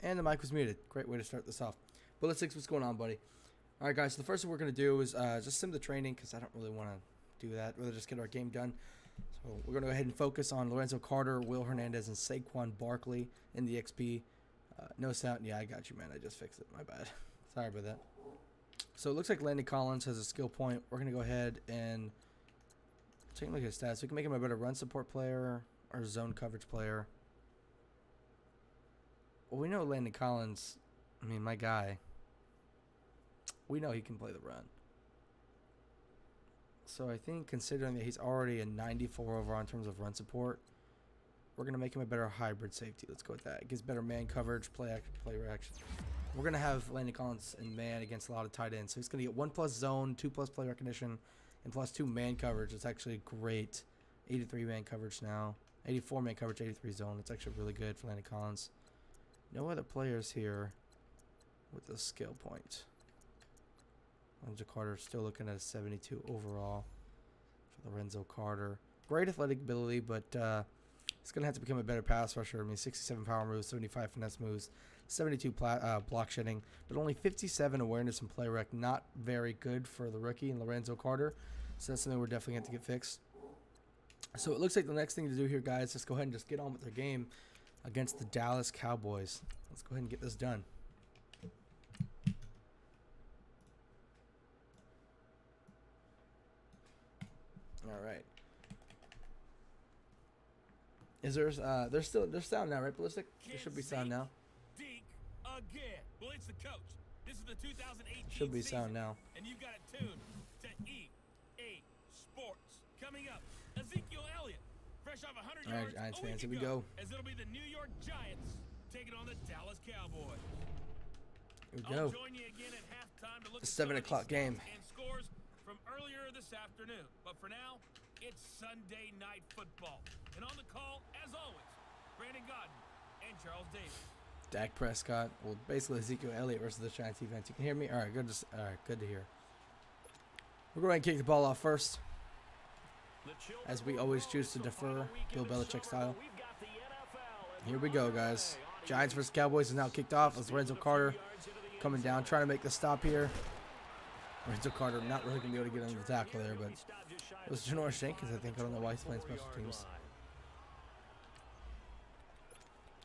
And the mic was muted. Great way to start this off. Bullet 6, what's going on, buddy? Alright, guys, so the first thing we're going to do is just sim the training, because I don't really want to do that. Rather just get our game done. So we're going to go ahead and focus on Lorenzo Carter, Will Hernandez, and Saquon Barkley in the XP. No sound. Yeah, I got you, man. I just fixed it. My bad. Sorry about that. So it looks like Landon Collins has a skill point. We're going to go ahead and take a look at his stats. We can make him a better run support player or zone coverage player. Well, we know Landon Collins, I mean, my guy, we know he can play the run. So I think considering that he's already a 94 overall in terms of run support, we're going to make him a better hybrid safety. Let's go with that. It gives better man coverage, play reaction. We're going to have Landon Collins in man against a lot of tight ends. So he's going to get 1+ zone, 2+ play recognition, and +2 man coverage. It's actually great. 83 man coverage now. 84 man coverage, 83 zone. It's actually really good for Landon Collins. No other players here with the skill point. Lorenzo Carter still looking at a 72 overall for Lorenzo Carter. Great athletic ability, but he's going to have to become a better pass rusher. I mean, 67 power moves, 75 finesse moves, 72 block shedding, but only 57 awareness and play rec. Not very good for the rookie and Lorenzo Carter. So that's something we're definitely going to get fixed. So it looks like the next thing to do here, guys, just go ahead and just get on with their game against the Dallas Cowboys. Let's go ahead and get this done. All right. Is there's sound now, right, Ballistic? There should be sound now. Again. Well, it's the coach. This is the 2018 should be sound now. And you've got it tuned to EA Sports. Coming up, Ezekiel Elliott, fresh off 100 All right, yards Giants a fans, week here we ago, go. as it'll be the New York Giants taking on the Dallas Cowboys. Here we I'll go. join you again at halftime to look The at 7 o'clock game. and scores from earlier this afternoon. But for now, it's Sunday Night Football. And on the call, as always, Brandon Godden and Charles Davis. Dak Prescott. Well, basically Ezekiel Elliott versus the Giants defense. You can hear me? All right, good. All right, good to hear. We're going to kick the ball off first, as we always choose to defer, Bill Belichick style. Here we go, guys. Giants versus Cowboys is now kicked off. It's Lorenzo Carter coming down, trying to make the stop here. Lorenzo Carter not really going to be able to get under the tackle there, but it was Janoris Jenkins, I think. I don't know why he's playing special teams.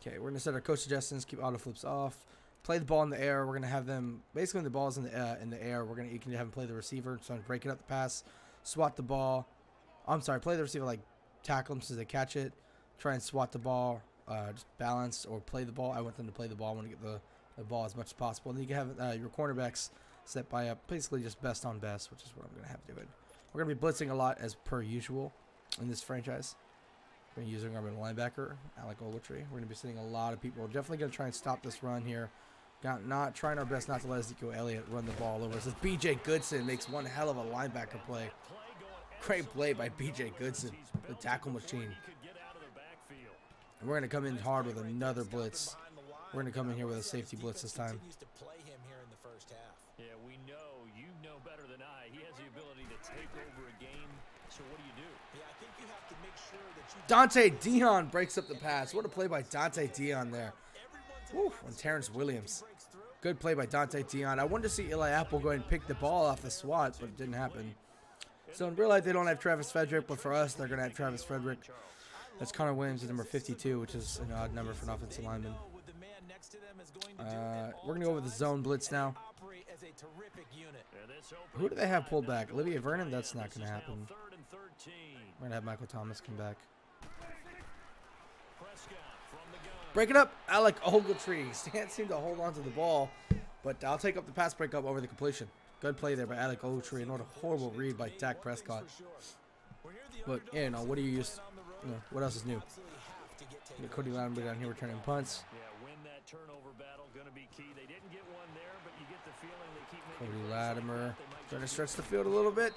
Okay, we're going to set our coach suggestions, keep auto flips off, play the ball in the air. We're going to have them, basically when the ball's in the air, you can have them play the receiver, so I'm breaking up the pass, swat the ball. I'm sorry, play the receiver, like tackle them so they catch it, try and swat the ball, just balance, or play the ball. I want them to play the ball. I want to get the ball as much as possible. And then you can have your cornerbacks set by basically just best on best, which is what I'm going to have to do. We're going to be blitzing a lot as per usual in this franchise. We're going to be using our middle linebacker, Alec Ogletree. We're going to be sending a lot of people. We're definitely going to try and stop this run here. Not trying our best not to let Ezekiel Elliott run the ball over. This B.J. Goodson makes one hell of a linebacker play. Great play by B.J. Goodson, the tackle machine. And we're going to come in hard with another blitz. We're going to come in here with a safety blitz this time. Yeah, we know. You know better than I. He has the ability to take over a game. So what do? Yeah, I think you have to make sure that you Dante Dion breaks up the pass. What a play by Dante Dion there. Woo, on Terrence Williams. Good play by Dante Dion. I wanted to see Eli Apple go ahead and pick the ball off the swat, but it didn't happen. So in real life, they don't have Travis Frederick, but for us, they're going to have Travis Frederick. That's Connor Williams at number 52, which is an odd number for an offensive lineman. We're going to go with the zone blitz now. Who do they have pulled back? Olivia Vernon? That's not going to happen. We're going to have Michael Thomas come back. Break it up, Alec Ogletree. Can't seem to hold on to the ball, but I'll take up the pass breakup over the completion. Good play there by Alec Ogletree, and what a horrible read by Dak Prescott. But, yeah, no, what do you use? You know, what else is new? Get Cody Latimer down here returning punts. Cody Latimer trying to stretch the field a little bit.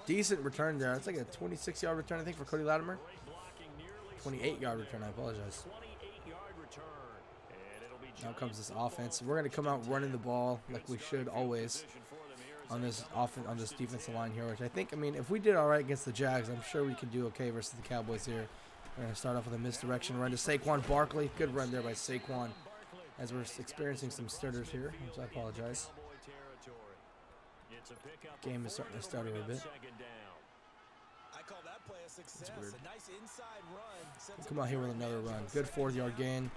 Decent return there. It's like a 26-yard return, I think, for Cody Latimer. 28-yard return, I apologize. Now comes this offense. We're going to come out running the ball like we should always on this defensive line here, which I think, I mean, if we did all right against the Jags, I'm sure we could do okay versus the Cowboys here. We're going to start off with a misdirection run to Saquon Barkley. Good run there by Saquon. as we're experiencing some stutters here, which I apologize. Game is starting to stutter a bit. It's weird. We'll come out here with another run. Good 4th-yard gain.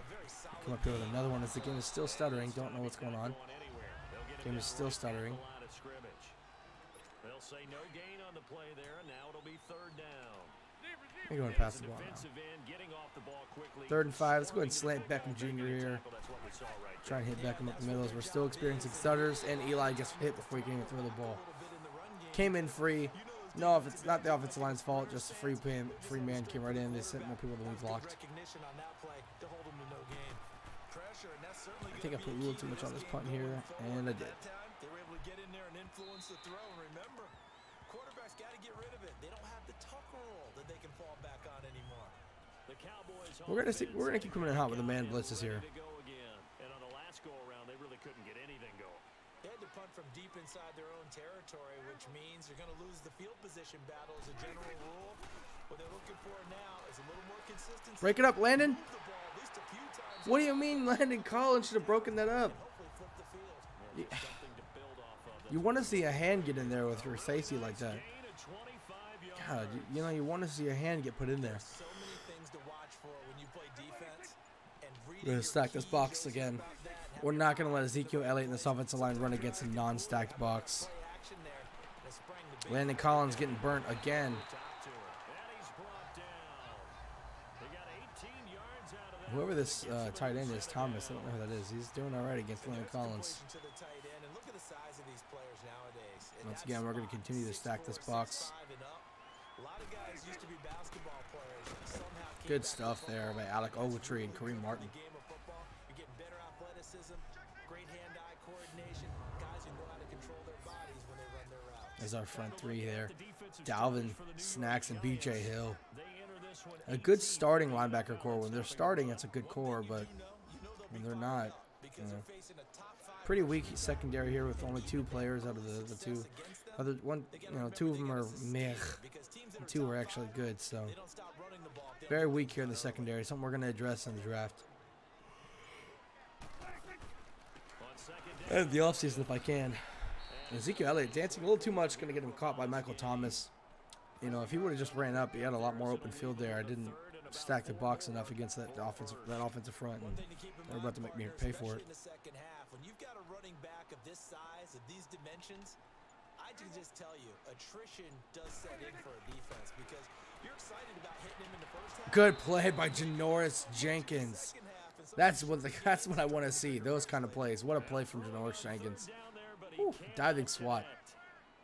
Come up here with another one as the game is still stuttering. Don't know what's going on. Game is still stuttering. They'll say no gain on the play there, and now it'll be 3rd down. We're going to pass the ball now. 3rd and 5. Let's go ahead and slant Beckham Jr. here. Try and hit Beckham up the middle as we're still experiencing stutters, and Eli gets hit before he can even throw the ball. Came in free. No, if it's not the offensive line's fault, just a free man came right in. They sent more people than we blocked. I think I put a little too much on this punt here, and I did. They were able to get in there and influence the throw. And remember, quarterbacks got to get rid of it. They don't have the tucker roll that they can fall back on anymore. The Cowboys. We're gonna keep coming in hot with the man blitzes here. And on the last go around, they really couldn't get anything going. They had to punt from deep inside their own territory, which means you're going to lose the field position battle as a general rule. What they're looking for now is a little more consistency. Break it up, Landon. What do you mean, Landon Collins should have broken that up? You want to see a hand get in there with your safety like that. God, you know, you want to see a hand get put in there. We're going to stack this box again. We're not going to let Ezekiel Elliott and this offensive line run against a non-stacked box. Landon Collins getting burnt again. Whoever this tight end is, Thomas, I don't know who that is. He's doing all right against Landon Collins. Once again, we're going to continue to stack this box. Good stuff there by Alec Ogletree and Kareem Martin. There's our front 3 there. Dalvin, Snacks, and B.J. Hill. A good starting linebacker core. When they're starting, it's a good core, but when they're not, you know, pretty weak secondary here with only 2 players out of the 2. Other one, you know, 2 of them are meh, and 2 are actually good. So very weak here in the secondary. Something we're going to address in the draft and the offseason if I can. Ezekiel Elliott dancing a little too much, going to get him caught by Michael Thomas. You know, if he would have just ran up, he had a lot more open field there. I didn't stack the box enough against that offensive front, and they're about to make me pay for it. When you've got a running back of this size, of these dimensions, I can just tell you, attrition does set in for a defense because you're excited about hitting him in the first half. Good play by Janoris Jenkins. That's what I want to see. Those kind of plays. What a play from Janoris Jenkins. Ooh, diving SWAT.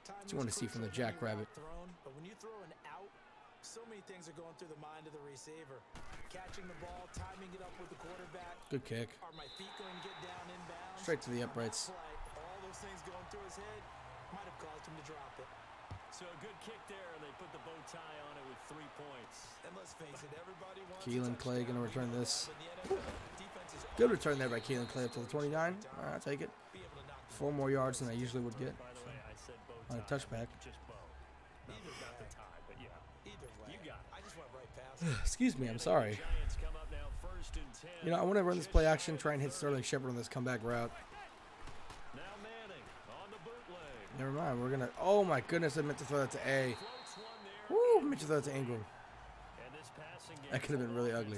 What you want to see from the Jackrabbit. But when you throw an out, so many things are going through the mind of the receiver. Catching the ball, timing it up with the quarterback. Good kick. Are my feet going to get down inbounds? Straight to the uprights. All those things going through his head might have caused him to drop it. So a good kick there, and they put the bow tie on it with 3 points. And let's face it, everybody wants Keelan Clay going to return this. Good return there by Keelan Clay up to the 29. I'll take it. 4 more yards than I usually would get on a touchback. Excuse me, I'm sorry. You know, I want to run this play action, try and hit Sterling Shepard on this comeback route. Never mind, we're going to... Oh, my goodness, I meant to throw that to A. Woo, I meant to throw that to Ingram. That could have been really ugly.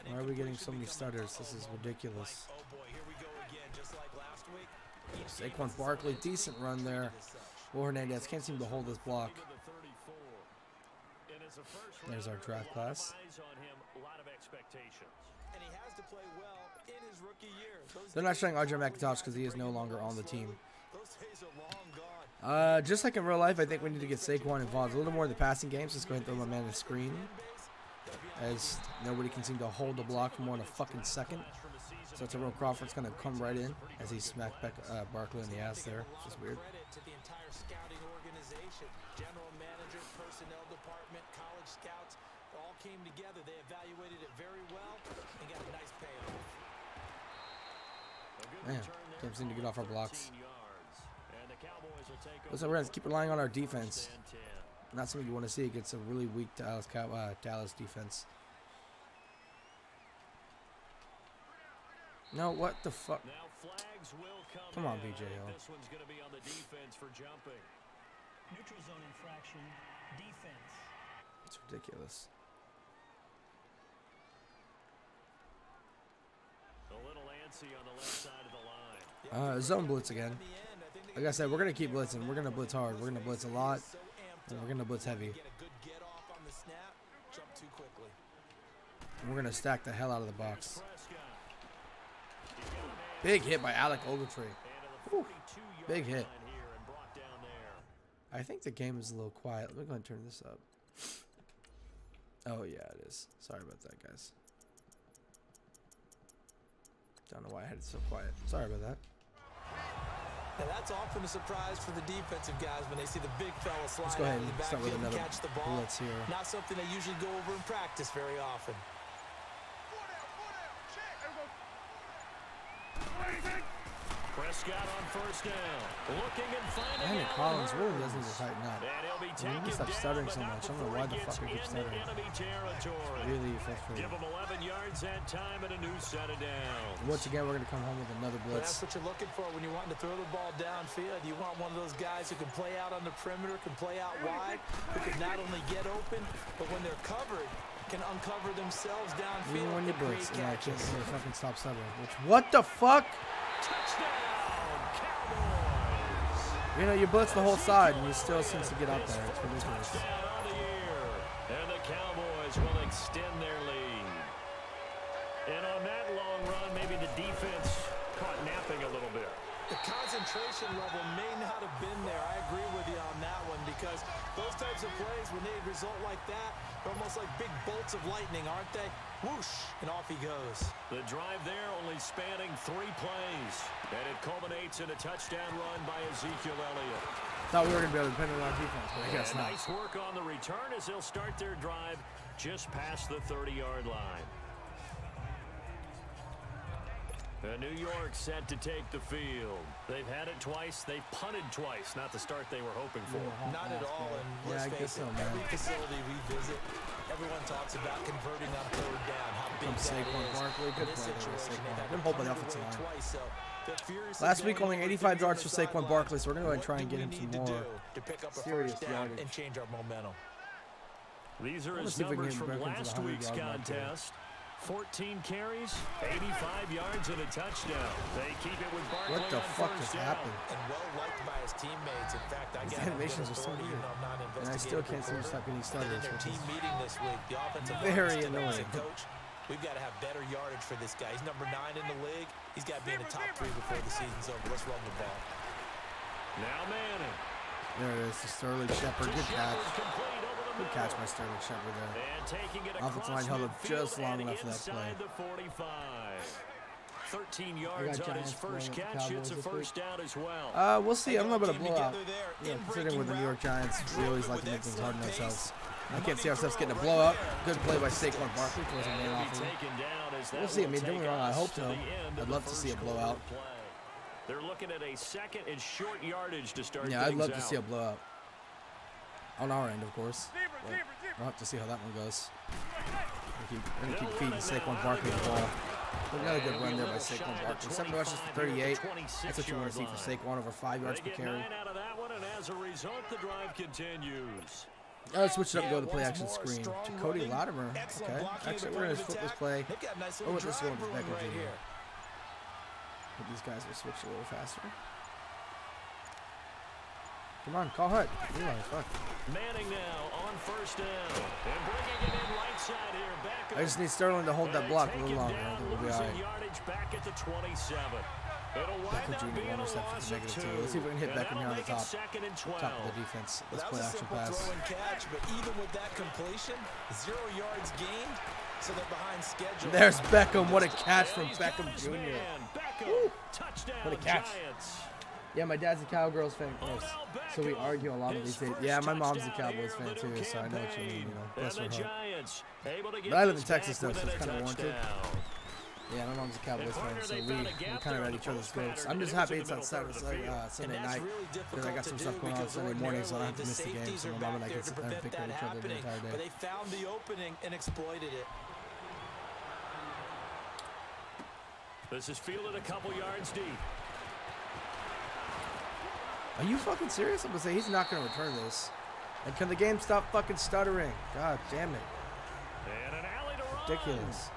Why are we getting so many stutters? This is ridiculous. Saquon Barkley, decent run there. Will Hernandez can't seem to hold this block. There's our draft class. They're not showing RJ McIntosh because he is no longer on the team. Just like in real life, I think we need to get Saquon involved a little more in the passing games. Let's go ahead and throw my man a screen, as nobody can seem to hold the block for more than a fucking second. So Terrell Crawford's going to come right in as he smacked back Barkley in the ass there, which is weird. General manager, personnel department, college scouts, all came together. They evaluated it very well and got a nice payoff. Man, can't seem to get off our blocks. Listen, we're going to keep relying on our defense. Not something you want to see against a really weak Dallas defense. No, what the fuck? Now flags will Come on, in. BJ Hill. This one's going to be on the defense for jumping. Neutral zone infraction, defense. It's ridiculous. A little antsy on the left side of the line. Zone blitz again. Like I said, we're gonna keep blitzing. We're gonna blitz hard. We're gonna blitz a lot, and we're gonna blitz heavy. And we're gonna stack the hell out of the box. Big hit by Alec Ogletree. Whew. Big hit. I think the game is a little quiet. Let me go ahead and turn this up. Oh yeah, it is. Sorry about that, guys. Don't know why I had it so quiet. Sorry about that. And that's often a surprise for the defensive guys when they see the big fella slide Let's go ahead out of and the start with backfield and another catch the ball. blitz here. Not something they usually go over in practice very often. Prescott on first down. Looking and finding Landon out. Collins really does need to tighten up. And he'll be He taken needs to stop down, stuttering but so not much. I don't know before why he the gets fuck he keeps into stuttering. enemy territory. Really frustrating. Give him 11 yards that time and a new set of downs. Once again, we're going to come home with another But that's blitz. what you're looking for when you're wanting to throw the ball downfield. You want one of those guys who can play out on the perimeter, can play out wide, who can not only get open, but when they're covered, can uncover themselves downfield. Even when you and blitz, create and I can't catches. see the fucking stop stuttering. Which, what the fuck? Touchdown, Cowboys. You know, you blitz the whole side, and he still seems to get out there. It's ridiculous. Touchdown on the year. And the Cowboys will extend their lead. And on that long run, maybe the defense caught napping a little bit. The concentration level may not have been there. I agree with you on that one because those types of plays, when they result like that, they're almost like big bolts of lightning, aren't they? Whoosh, and off he goes. The drive there only spanning 3 plays. And it culminates in a touchdown run by Ezekiel Elliott. Thought we were going to be able to depend on our defense, but I guess And not. nice work on the return as they'll start their drive just past the 30-yard line. New York set to take the field. They've had it twice. They've punted twice. Not the start they were hoping for. Not at all, and Yeah, let's I face guess it, so, man. every facility we visit, everyone talks about converting on third down, how big From that Saquon is. Barkley, In good this play there by situation, Saquon. they've had Good to hold by punt the it offensive away line. twice, so they're furiously Last week, going only over 85 things yards on for the Saquon sidelines. Barkley, so we're going to go and try and What get do him we some need to more do to pick up a serious first down yardage. and change our momentum? These are Let's his see if we can numbers get from back into last the 100 week's yard mark here. contest. 14 carries, 85 yards, and a touchdown. They keep it with Barkley What the on fuck first just down. happened? And well liked by his teammates. In fact, I These got animations are so weird. And I still can't seem to stop getting In started, their which team is meeting this week, the offensive very lineman stood up and said, annoying. Coach, we've got to have better yardage for this guy. He's number 9 in the league. He's got to be in the top 3 before the season's over. Let's run the ball. Now Manning. There it is, the Sterling Shepard. Good catch. Complete over the Good middle. catch by Sterling Shepard there. And taking it Offensive across line held up midfield just long and enough for that inside play. the 45. 13 yards on his Giants first playing with the catch. Cowboys It's a this first down as well. We'll see. I'm a little bit of Came blowout. together there, Yeah, in considering with the New York breaking Giants, we route, always drove like to it make things hard on with ourselves. excellent I can't see pace. ourselves getting a blowout. Good play by Saquon Barkley. Throws a man He'll off be of him. taken down as that We'll see. I will mean, don't get me take wrong, I us hope to so. the end of I'd the love to see a first quarter blowout. play. They're looking at a second and short yardage to start Yeah, I'd things love to out. see a blowout. On our end, of course. But we'll have to see how that one goes. We're going to keep feeding Saquon Barkley the ball. Another good run there by Saquon Barkley. 7 rushes for 38. That's what you want to see for Saquon, over 5 yards per They get carry. 9 out of that one, and as a result, the drive continues. Let's switch it up and go to the play once action more, screen. strong Jacoby running, Latimer. excellent Okay. blocking at Actually, the we're going point to of flip this attack. play. They've got a nice Oh, little with this one drive with rolling Beckham right Jr. here. But these guys will switch a little faster. Come on, call Hut. Eli, fuck. Manning now on first down. And bringing it in right side here. Back I just need Sterling to hold that block a little longer. I think we'll be all right. Yardage back at the 27. It'll wind Beckham up Jr. being one a reception loss for of negative 2. 2. Let's see if we can hit And Beckham here on the that'll make it top. second and 12. Top of the defense. Let's That play was a action simple pass. throw and catch, but even with that completion, 0 yards gained, so they're behind schedule. There's Beckham. What a catch from He's Beckham got his Jr. man. Beckham. Woo. Touchdown, What a catch. Giants. Yeah, my dad's a Cowgirls fan. Oh, Yes. now So we Beckham. argue a lot of His these days. first Yeah, my mom's a touchdown Cowboys here fan of the too, new so I know what you mean. You know, bless her and the heart. Giants able to get But I live this in Texas, back though, so within it's a kinda warranted. touchdown. Yeah, my mom's a Cowboys fan, partner, so they we found a gap kind there of on at the each other's first goats. quarter, I'm and just it was happy in it's the on middle third of the Sunday field. And night that's really because difficult I got some to stuff do going on because Sunday morning, so I don't have to ordinarily miss the the game. safeties So are my mom and I back can there sit to there and prevent pick at that each other the happening, entire but day. they found the opening and exploited it. This is fielded a couple yards deep. Are you fucking serious? I'm gonna say he's not gonna return this. And can the game stop fucking stuttering? God damn it. And an alley to run. Ridiculous.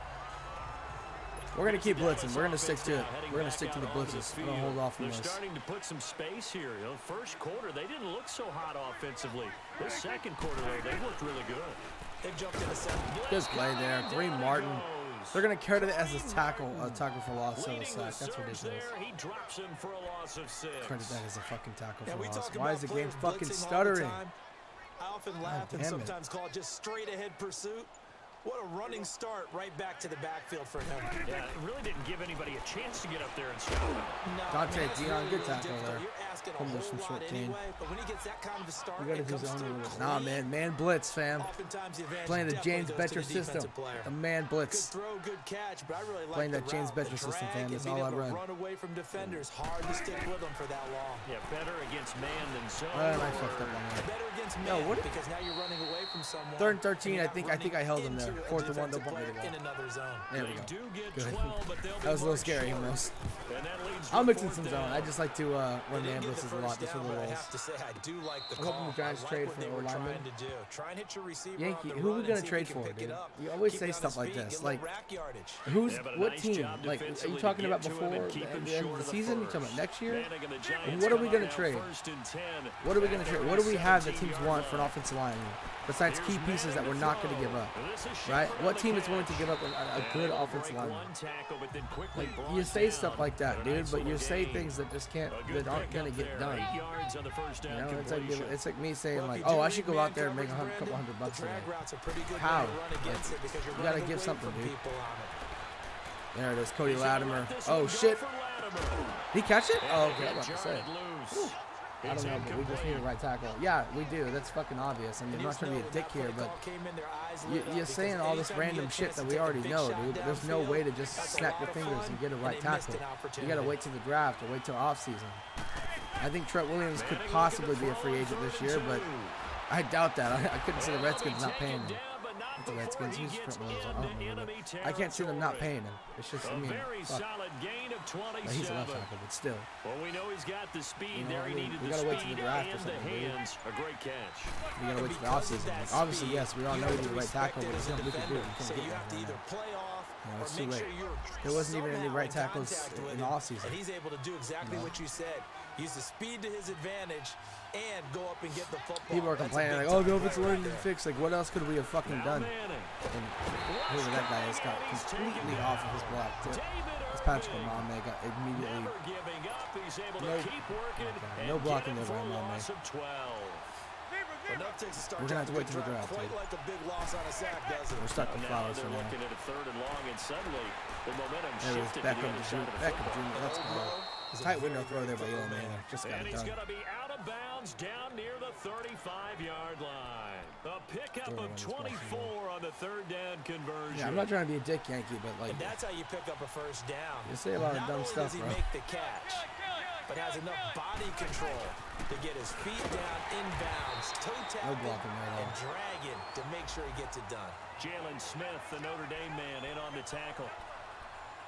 We're gonna keep blitzing. We're gonna stick to it. We're gonna stick to the blitzes. We're gonna hold off from They're this. starting to put some space here. You know, first quarter, they didn't look so hot offensively. This second quarter, though, they looked really good. They've jumped into 7. Good play there. Green Martin. They're gonna carry it as a tackle for loss, so a sack. That's ridiculous. He drops him for a loss of 6. Credit that as a fucking tackle for we loss. talk Why about is the game players fucking blitzing all the stuttering? time. I often laugh and damn it. sometimes call it just straight ahead pursuit. What a running start right back to the backfield for him. Yeah, it really didn't give anybody a chance to get up there and stop him. No, Dante, that's Dion, good tackle difficult. there. You're asking a Come there's whole some lot short gain. anyway, but when he gets that kind of a start, You gotta it do comes zone through a little bit. clean. Nah, man blitz, fam. Oftentimes the advantage Playing the definitely James goes to Betcher the system. defensive player. The man Good blitz. throw, good catch, but I really like Playing the that James route, Betcher the system, drag, fam. and That's being all I able to run. run away from defenders. Hard to stick with them for that long. Yeah, better against man than zone. I fucked up on that. Better against Yo, man what- because now you're running away from someone. 3rd and 13, and you're I not think I running held him there. into a 4th and 1, don't defensive bump me player the ball. in another zone. There we They go. do get Good. 12, but they'll be That was a little more scary short. almost. And that leads to I'll mix in fourth some down. zone. I just like to run They man didn't get blitzes the a lot first just for down, the but I rolls. have to say I do like the I'm hoping call. the Giants I like trade what for they an were O-lineman. trying to do. Try and hit your receiver Yankee, on the who are run we and gonna see if trade he can for, pick dude? it up. You always Keep say it on stuff his like feet, this. get a Like, little rack yardage. who's Yeah, but a what nice team? job Like, are you defensively talking to about get to before him and the keep him end short of the of the season? You first. talking about next year? Manning and the Giants What are we come gonna up now, trade? 1st and 10. What are we gonna At trade? their What do we have that teams 17-yard want for an line. offensive lineman besides key Here's pieces that Madden we're to not going to throw. give up? This is Right? Shepard on What the team is willing to catch. give up a good And offensive break lineman? one tackle, but then quickly Like, brought you say down. stuff like that, But a dude, nice but you little say gain. things that just can't, A good that aren't going to pickup get there. done. 8 yards on the first down You know, completion. it's like me saying Well, like, if you oh, do I should read go man out there and make coverage, couple Brandon, $100 the today. drag route's a pretty good How? way to run against it because you're You gotta running give away something, from dude. people on it. There it is, Cody He's gonna Latimer. let this Oh one go shit, for Latimer. he catch it? And Oh, they okay, I'm get about to say. jarred loose. I don't It's know, but we just need a incomplete. right tackle. Yeah, we do. That's fucking obvious. I mean, I'm not trying to be a dick here, but you're saying all this random shit that we already know, dude. But there's no way to just snap your fingers and get a right tackle. You got to wait till the draft or wait till off season. I think Trent Williams could possibly be a free agent this year, but I doubt that. I couldn't see the Redskins not paying him. The Redskins, who's Trent Williams? I don't remember. I can't see them not paying him. It's just, I mean, fuck. He's a left tackle, but still. Well, we know he's got the speed You know, there. He we needed the gotta wait till speed the draft or and the something, dude. hands. A great catch. We gotta wait till the offseason. Like, obviously, yes, we all know we need a right tackle, but there's nothing we can do. We can't So get you that have to right either now. play off You know, or it's too make late. sure you're There wasn't even any somehow right in tackles contact with in the him, offseason. and he's able to do exactly what you said. Use the speed to his advantage and go up and get the football. People are That's a complaining like, big oh, the time offensive play line right didn't there. fix. Like, what else could we have fucking Now done? Manning. And whoever that guy is got completely off of his block tip. It's Patrick Omame got immediately. Never giving up. He's able to No- keep working okay, and no blocking get it there for by a Omame. loss of 12. Enough takes a start We're gonna have to wait off till the good draft, Quite dude. like a big loss on a sack, doesn't We're it? stuck with Now Flowers they're for now. looking at a 3rd and long, and suddenly the momentum There it is, shifted to the Beckham other side of the Beckham football. Jr. Let's go. Tight window throw there by Eli Manning. Just got And it he's done. going to be out of bounds down near the 35-yard line. A pickup Still of running this ball 24 on the 3rd down conversion. Yeah, I'm not trying to be a dick Yankee, but like, And that's how you pick up a first down. you say a lot of Not dumb only stuff, does he bro. make the catch, but has enough body control to get his feet down inbounds, toe tapping, blocking there, though. and dragging to make sure he gets it done. Jalen Smith, the Notre Dame man, in on the tackle.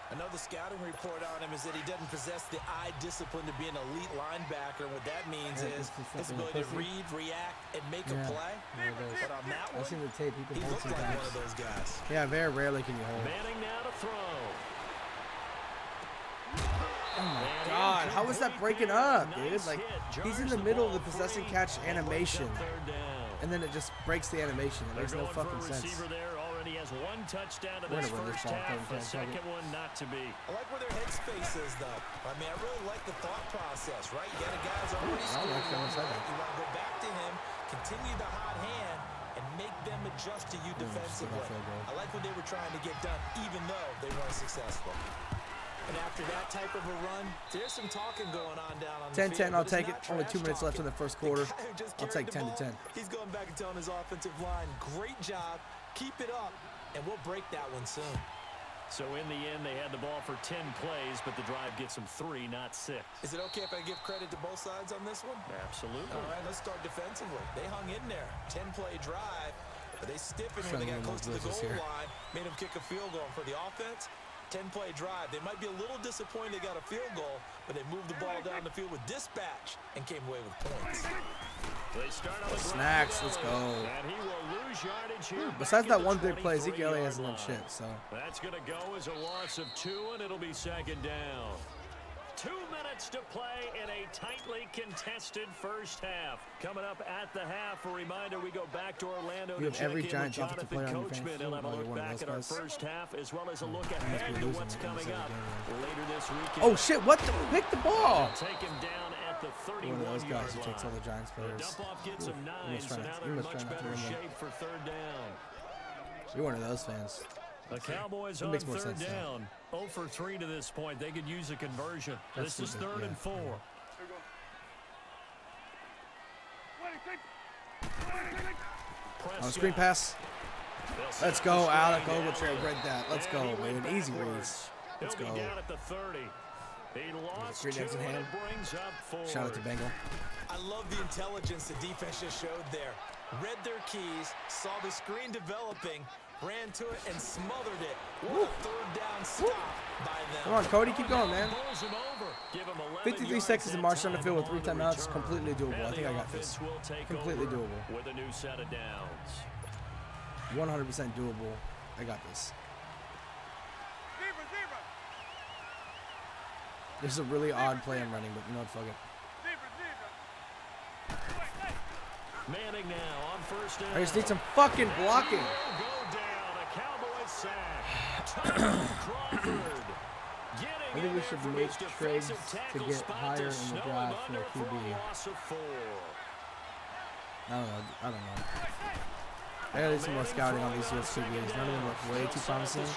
Another scouting report on him is that he doesn't possess the eye discipline to be an elite linebacker. What that means Yeah, is this is his something ability to pussy. read, react, and make a Yeah. play. Yeah, it is. But on that I've one, seen the tape. You he can hold looked like one sometimes. of those guys. Yeah, very rarely can you hold. Manning now to throw. Oh my God, how is that breaking up, dude? Like, he's in the middle of the possession catch animation, and then it just breaks the animation. It makes no fucking sense. Receiver there already has one touchdown to We're this gonna run this first ball half. third The and 10, second one not to be. I like where their headspace is, though. I mean, I really like the thought process, right? You got a guy who's already I scored like that one, one, right? You want to go back to him, continue the hot hand, and make them adjust to you just get defensively. that field goal. I like what they were trying to get done, even though they weren't successful. And after that type of a run, there's some talking going on down on the 10-10, field, I'll but it's take not it. Only 2 trash minutes left in talking. the first quarter. The guy who just I'll carried take the 10 to ball, 10. He's going back and telling his offensive line, great job, keep it up, and we'll break that one soon. So in the end, they had the ball for 10 plays, but the drive gets them 3, not 6. Is it okay if I give credit to both sides on this one? Absolutely. All right, let's start defensively. They hung in there. 10-play drive, but they stiffened when they got close to the goal line, made them kick a field goal. For the offense, 10-play drive. They might be a little disappointed they got a field goal, but they moved the ball down the field with dispatch and came away with points. They start on the Snacks, let's go. And he will lose yardage here. Besides that one big play, Ezekiel hasn't done shit, so. That's going to go as a loss of 2, and it'll be second down. 2 minutes to play in a tightly contested first half. Coming up at the half, a reminder, we go back to Orlando to check in with Jonathan Coachman. He'll have a look back at our first half as well as a look ahead to what's coming up later this weekend. Oh, shit, what the? Pick the ball. Take him down at the 31-yard line. One of those guys who takes all the Giants players. The dump-off gets him 9, so now they're in much better shape for third down. You're one of those fans. The Cowboys on third down. 0 for 3 to this point. They could use a conversion. This is 3rd and 4. On screen pass. Let's go, Alec Ogletree. Read that. Let's go, man. Easy reads. Let's go. Down at the 30. He lost 2 and brings up 4. Shout out to Bengal. I love the intelligence the defense just showed there. Read their keys, saw the screen developing, ran to it and smothered it. What a third down stop by them. Come on, Cody, keep going, man. 53 seconds to march on the field with 3 timeouts. Completely doable. I think I got this. Completely doable. With a new set of downs. 100% doable. I got this. This is a really odd play I'm running, but you know what, fuck it. Manning now on first down. I just need some fucking blocking. Go down, a Cowboys sack. I think we should make trades to get higher in the draft for a QB. I don't know. I gotta do some more scouting on these US QBs. None of them look way too promising.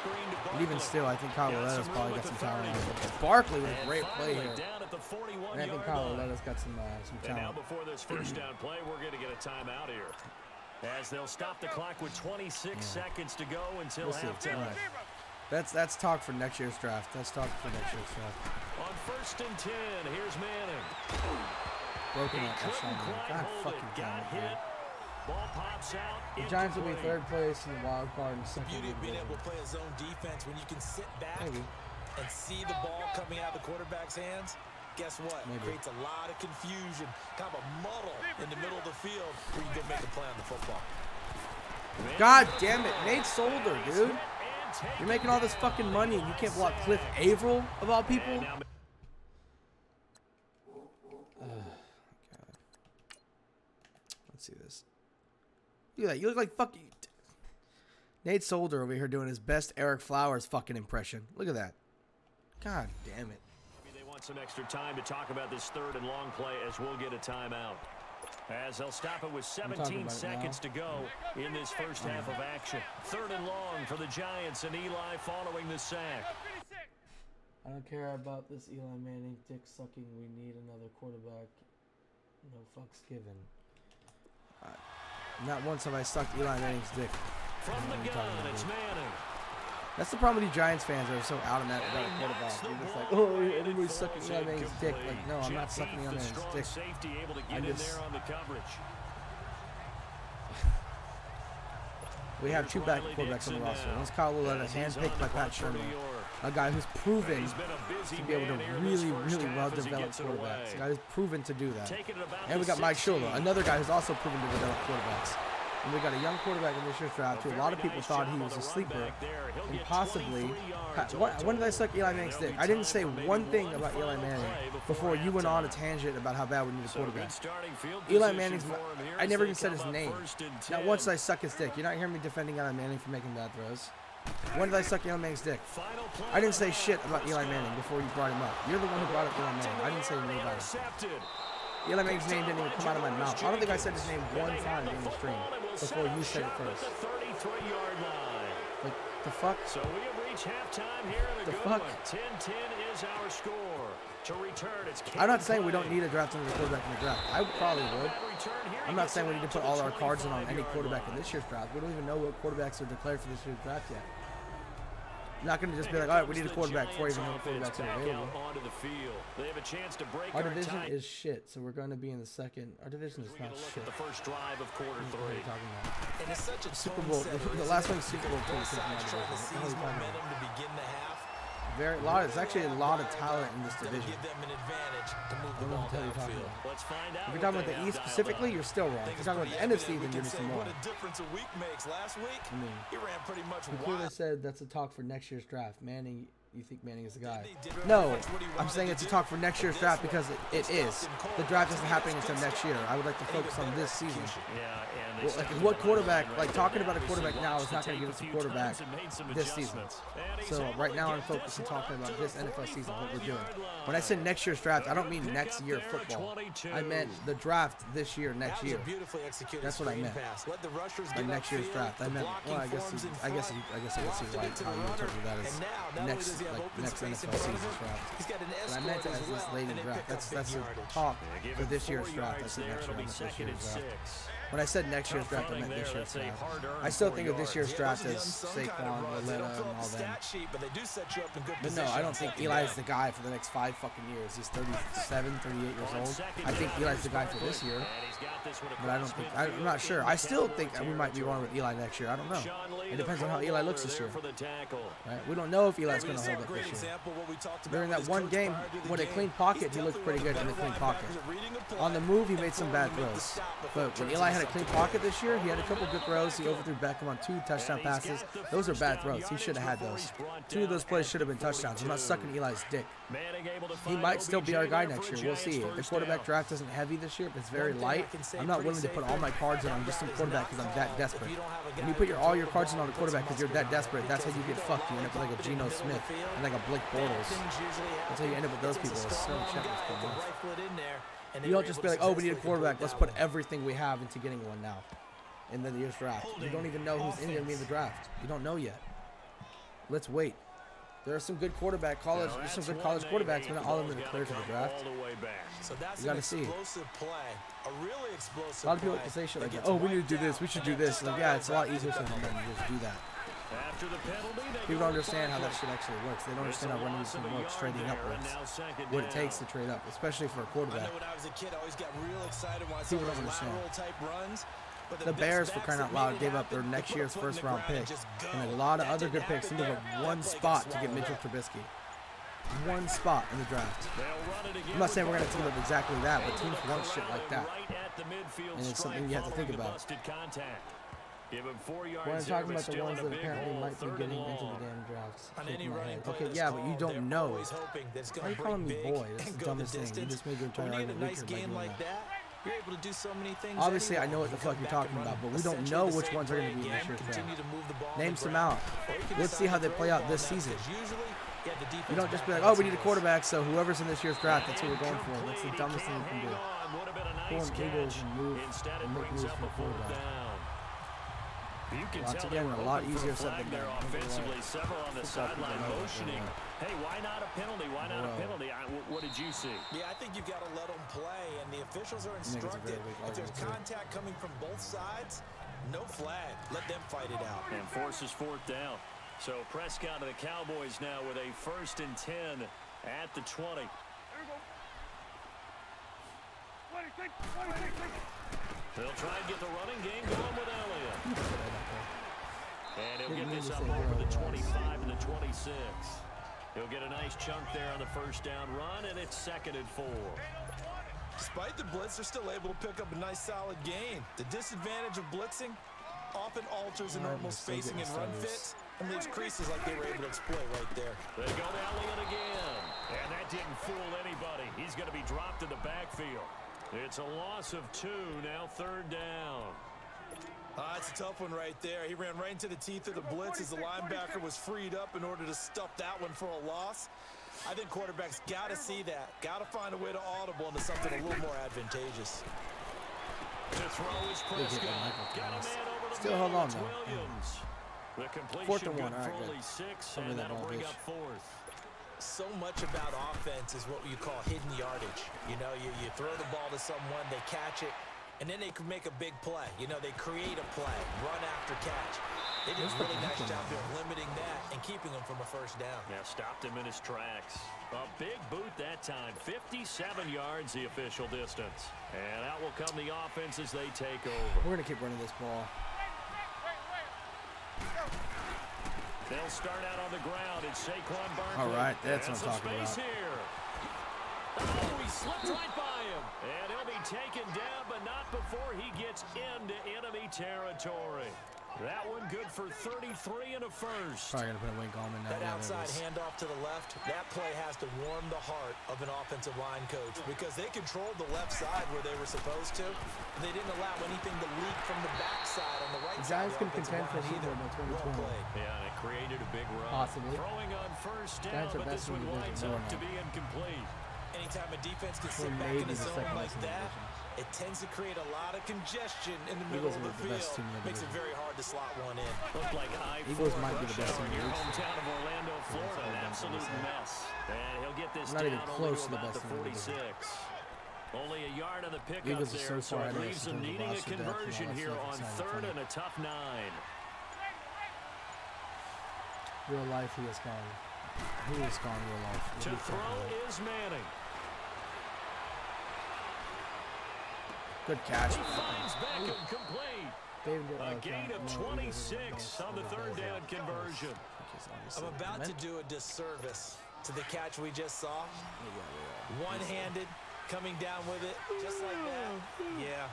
But even still, I think Kyle Laletta's probably got some talent. Barkley with a great play here. And I think Kyle Laletta's got some talent. And now before this first down play, we're going to get a timeout here. As they'll stop the clock with 26 seconds to go until halftime. Right. That's talk for next year's draft. That's talk for next year's draft. On 1st and 10, here's Manning. Broken up. God fucking damn it, dude. Ball pops out. The Giants will be 3rd place in the wild card. And the beauty of being able to play a zone defense when you can sit back and see the ball coming out of the quarterback's hands. Guess what? It creates a lot of confusion, kind of a muddle in the middle of the field where you go make a play on the football. God damn it, Nate Solder, dude. You're making all this fucking money and you can't block Cliff Averill of all people. God. Let's see this. Look at that. You look like fucking Nate Solder over here doing his best Eric Flowers fucking impression. Look at that. God damn it. Maybe they want some extra time to talk about this 3rd and long play as we'll get a timeout. As they'll stop it with 17 seconds to go in this first half of action. 3rd and long for the Giants and Eli following the sack. I don't care about this Eli Manning dick sucking. We need another quarterback. No fucks given. Not once have I sucked Eli Manning's dick. From the gun, it's Manning. That's the problem with you Giants fans that are so out on that about a quarterback. You're just like, oh, everybody's sucking Eli Manning's dick. Like, no, I'm not sucking Eli Manning's dick. We have 2 backup quarterbacks on the roster. One's Kyle Lalletta, handpicked by Pat Sherman, a guy who's proven to be able to really, really well-developed quarterbacks. A guy who's proven to do that. And we got Mike Shula, another guy who's also proven to develop quarterbacks. And we got a young quarterback in this year's draft who a lot of people thought he was a sleeper. And possibly, when did I suck Eli Manning's dick? I didn't say one thing about Eli Manning before you went on a tangent about how bad we need a quarterback. Eli Manning's, I never even said his name. Not once did I suck his dick. You're not hearing me defending Eli Manning for making bad throws. When did I suck Eli Manning's dick? I didn't say shit about Eli Manning before you brought him up. You're the one who brought up Eli Manning. I didn't say anything about him. Eli Manning's name didn't even come out of my mouth. I don't think I said his name one time during the stream before you said it first. Like, the fuck? So we have reached halftime here in the fuck? 10-10 is our score. To return, it's I'm not saying we don't need a draft another quarterback in the draft. I probably would. I'm not saying we need to put all our cards in on any quarterback in this year's draft. We don't even know what quarterbacks are declared for this year's draft yet. I'm not going to just be like, all right, we need a quarterback before even know what quarterbacks are available. Our division is shit, so we're going to be in the second. Our division is not shit. The first drive of quarter 3. What are you talking about? And it's such a Super Bowl. The last one's Super Bowl 2. Trying to seize momentum to begin the half. There's actually a lot of talent in this division. Give them an advantage to move the I don't know ball what the hell you're talking downfield. about. Let's find out. If you're talking about the East specifically, you're still wrong. If you're talking about the NFC, then you're missing more. What a difference a week makes. Last week, I mean, he ran pretty much you clearly wild. said that's a talk for next year's draft. Manning, you think Manning is the guy? No, I'm saying it's a talk for next year's draft because it is. The draft isn't happening until next year. I would like to focus on this season. Yeah, and Well, like, what quarterback? Like, talking about a quarterback now is not going to give us a quarterback this season. So right now I'm focused on talking about this NFL season, what we're doing. When I said next year's draft, I don't mean next year football. I meant the draft this year, next year. That's what I meant. By next year's draft, I meant. Well, I guess I can see why how you interpret that as next NFL season's draft. But I meant it as this late in the draft. That's the talk for this year's draft. I said next year, I meant this year's draft. When I said next year's draft, I meant this year's draft. I still think of this year's draft as Saquon, Loletta, and all them. But no, I don't think Eli is the guy for the next 5 fucking years. He's 37, 38 years old. I think Eli's the guy for this year. But I don't think, I'm not sure. I still think we might be wrong with Eli next year. I don't know. It depends on how Eli looks this year. Right? We don't know if Eli's going to hold up this year. During that one game, when a clean pocket, he looked pretty good in the clean pocket. On the move, he made some bad throws. But when Eli had a clean pocket this year, he had a couple good throws. He overthrew Beckham on 2 touchdown passes. Those are bad throws. He should have had those. 2 of those plays should have been touchdowns. I'm not sucking Eli's dick. He might still be our guy next year. We'll see. If the quarterback draft isn't heavy this year, if it's very light, I'm not willing to put all my cards in on just some quarterback because I'm that desperate. When you put all your cards in on a quarterback because you're that desperate, that's how you get fucked. You end up with like a Geno Smith and like a Blake Bortles. That's how you end up with those people. You don't just be like, oh, we need a quarterback. Let's put everything we have into getting one now in the year's draft. You don't even know who's going to be in the draft. You don't know yet. Let's wait. There are some good college quarterbacks, but not all of them are clear to the draft. You got to see. A lot of people like to say shit like, oh, we need to do this. We should do this. Like, yeah, it's a lot easier than just do that. People don't understand how that shit actually works. They don't understand how running this thing works, trading up works. What it takes to trade up, especially for a quarterback. People don't understand. The Bears, for crying out loud, gave up their next year's first-round pick and a lot of other good picks to give up 1 spot to get Mitchell Trubisky. 1 spot in the draft. I'm not saying we're going to team up exactly that, but teams want shit like that. And it's something you have to think about. When I'm talking about the ones that apparently might be getting into the damn drafts. Okay, yeah, but you don't know. Why are you calling me boy? That's the dumbest thing. You just made your entire argument weaker by doing that. You're able to do so many things. Obviously, I know what the fuck you're talking about, but we don't know which ones are going to be in this year's draft. Name some out. Let's see how they play out this season. You don't just be like, oh, we need a quarterback, so whoever's in this year's draft, that's who we're going for. That's the dumbest thing you can do. Pull in Eagles and move and make moves for the quarterback. Once again, a lot easier said than done. Offensively, several on the sideline motioning. Hey, why not a penalty? Why not a penalty? What did you see? Yeah, I think you've got to let them play, and the officials are instructed. If there's contact coming from both sides, no flag. Let them fight it out. And forces 4th down. So Prescott of the Cowboys now with a 1st and 10 at the 20. They'll try and get the running game going with Elliott. And he'll get this up over the 25 and the 26. He'll get a nice chunk there on the 1st down run, and it's 2nd and 4. Despite the blitz, they're still able to pick up a nice solid gain. The disadvantage of blitzing often alters a normal spacing and run fits and leaves creases like they were able to exploit right there. They go to Elliott again. And that didn't fool anybody. He's going to be dropped in the backfield. It's a loss of 2, now 3rd down. It's a tough one right there. He ran right into the teeth of the blitz as the linebacker was freed up in order to stuff that one for a loss. I think quarterbacks got to see that. Got to find a way to audible into something a little more advantageous. To throw is Prescott. Got a man over the still hold on though. Williams. The completion 4th and 1, all right, good. good. 6, Somebody and that that'll ball bring bitch. up 4th. So much about offense is what you call hidden yardage. You know, you throw the ball to someone, they catch it, and then they can make a big play. You know, they create a play, run after catch. They did a really nice job there limiting that and keeping him from a 1st down. Yeah, stopped him in his tracks. A big boot that time. 57 yards the official distance. And out will come the offense as they take over. We're going to keep running this ball. They'll start out on the ground. It's Saquon Barkley. All right, that's what I'm talking about. Here. Oh, he slipped right by him. And he'll be taken down, but not before he gets into enemy territory. That one good for 33 and a first. Probably going to put a wink on him now. That outside handoff to the left, that play has to warm the heart of an offensive line coach because they controlled the left side where they were supposed to. They didn't allow anything to leak from the backside on the right side. Giants can contend for Super Bowl by 2020. Yeah, and it created a big run. Possibly. Throwing on first down, but this one winds up to be incomplete. Anytime a defense can sit back in a zone like that, it tends to create a lot of congestion in the middle of the field. Makes it very hard to slot one in. Looked like Eagles might be the best team in your the league. hometown of Orlando, Florida. An absolute mess. And he'll get this not down even close to the about best the team in the 46. league. Only a yard on the pickup Eagles there, are so so far it ahead leaves of us them in terms of needing a roster depth and all conversion that here stuff. on It's third funny. and a tough 9. Real life, he has gone. He has gone real life. To throw is Manning. Good catch. He finds Beckham complete. A gain of 26 on the third down conversion. I'm about to do a disservice to the catch we just saw. One-handed, coming down with it, just like that. Yeah,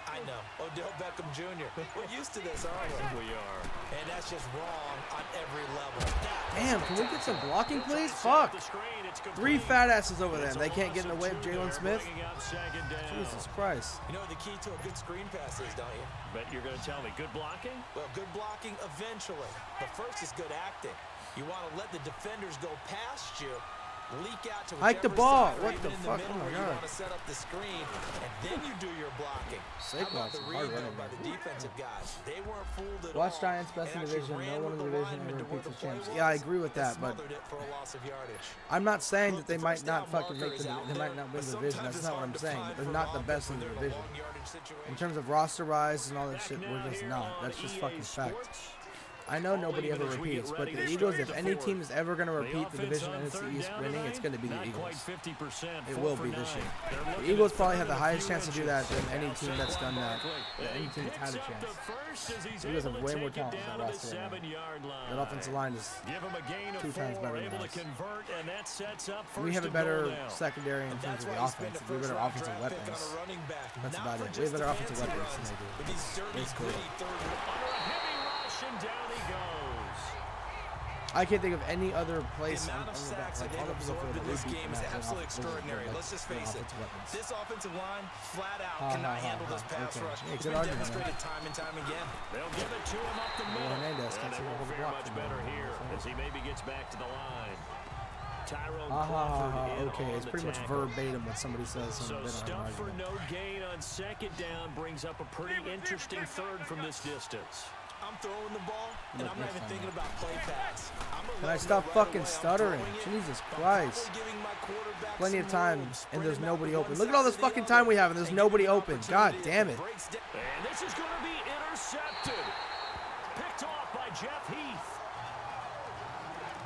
I know. Odell Beckham Jr. We're used to this, aren't we? We are. And that's just wrong on every level. Damn, can we get some blocking, please? Fuck. 3 fat asses over there. They can't get in the way of Jalen Smith. Jesus Christ. You know what the key to a good screen pass is, don't you? Bet you're going to tell me good blocking? Well, good blocking eventually. But first is good acting. You want to let the defenders go past you, leak out to hike the whichever ball. side or What even the in fuck? middle Oh my where you God. want to set up the screen, and then you do your blocking. How about the read though by the defensive guys? They weren't fooled at all. Watch Giants best in division. No one in the division ever repeats the champs. Yeah, I agree with that, but I'm not saying that they might not fucking make the. They might not win the division. That's not what I'm saying. But they're not the best in the division. In terms of roster wise and all that shit, we're just not. That's just fucking fact. I know nobody ever repeats, but the Eagles, if any team is ever going to repeat the division NFC East winning, it's going to be the Eagles. It will be this year. The Eagles probably have the highest chance to do that than any team that's done that. Any team that's had a chance. The Eagles have way more talent than the roster right now. That offensive line is 2 times better than us. We have a better secondary in terms of the offense. We have better offensive weapons. That's about it. We have better offensive weapons than they do. Basically. And down he goes. I can't think of any other place. The amount of sacks that they've absorbed in this game is absolutely extraordinary. Let's just face it. This offensive line, flat out, cannot handle this pass rush. It's been demonstrated time and time again. They'll give it to him up the middle. And they won't fare much better here as he maybe gets back to the line. Tyrone Crawford okay, it's pretty much verbatim what somebody says. So stuff for no gain on second down brings up a pretty interesting third from this distance. I'm throwing the ball, and I'm not even thinking about play pass. Can I stop fucking stuttering? Jesus Christ. Plenty of time, and there's nobody open. Look at all this fucking time we have, and there's nobody open. God damn it. And this is going to be intercepted. Picked off by Jeff Heath.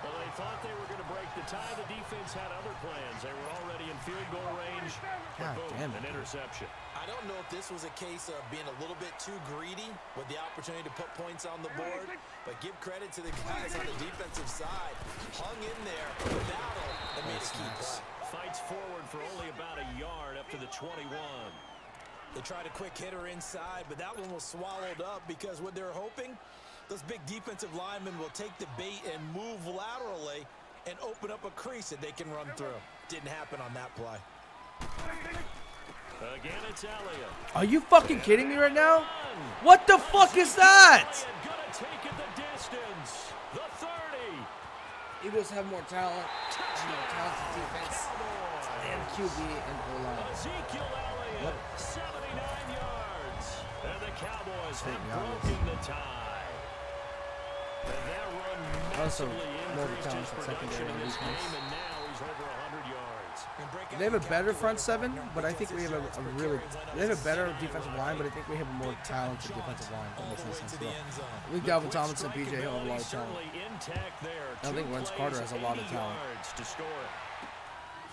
Well, they thought they were going to break the tie. The defense had other plans. They were already in field goal range. God damn it. An interception. I don't know if this was a case of being a little bit too greedy with the opportunity to put points on the board, but give credit to the guys on the defensive side. Hung in there, battle, and made a key play. Fights forward for only about a yard up to the 21. They tried a quick hitter inside, but that one was swallowed up because what they're hoping, those big defensive linemen will take the bait and move laterally and open up a crease that they can run through. Didn't happen on that play. Again, it's Elliott. Are you fucking kidding me right now? What the fuck is that? Gonna take it the distance. The 30. Eagles have more talent, more talented defense, and QB and O-line. Ezekiel Elliott, 79 yards. And the Cowboys have broken the tie. And that run massively increased his production in this game, and now he's over 100 yards. They have a better front seven, but I think we have a really. They have a better defensive line, but I think we have a more talented defensive line. That makes any sense at all. I think Dalvin Tomlinson, PJ Hill have a lot of talent. I don't think Wentz Carter has a lot of talent.